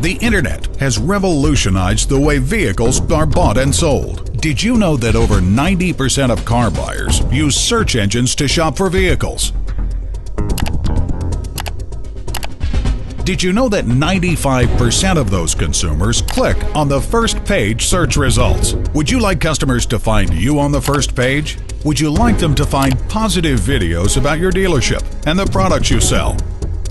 The internet has revolutionized the way vehicles are bought and sold. Did you know that over 90% of car buyers use search engines to shop for vehicles? Did you know that 95% of those consumers click on the first page search results? Would you like customers to find you on the first page? Would you like them to find positive videos about your dealership and the products you sell?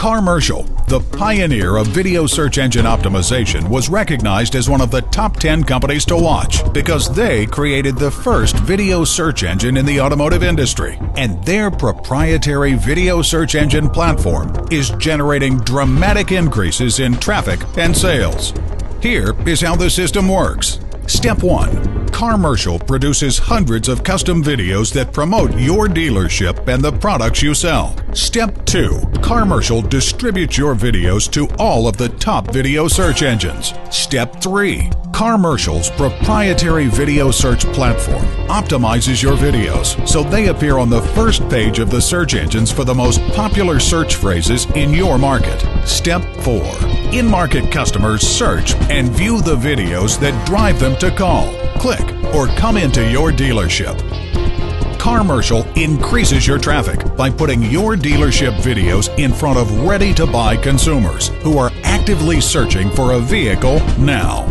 Carmercial, the pioneer of video search engine optimization, was recognized as one of the top 10 companies to watch because they created the first video search engine in the automotive industry. And their proprietary video search engine platform is generating dramatic increases in traffic and sales. Here is how the system works. Step 1. Carmercial produces hundreds of custom videos that promote your dealership and the products you sell. Step 2. Carmercial distributes your videos to all of the top video search engines. Step 3. Carmercial's proprietary video search platform optimizes your videos so they appear on the first page of the search engines for the most popular search phrases in your market. Step 4. In-market customers search and view the videos that drive them to call, click, or come into your dealership. Carmercial increases your traffic by putting your dealership videos in front of ready-to-buy consumers who are actively searching for a vehicle now.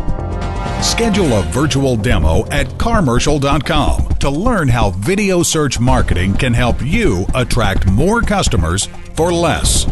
Schedule a virtual demo at carmercial.com to learn how video search marketing can help you attract more customers for less.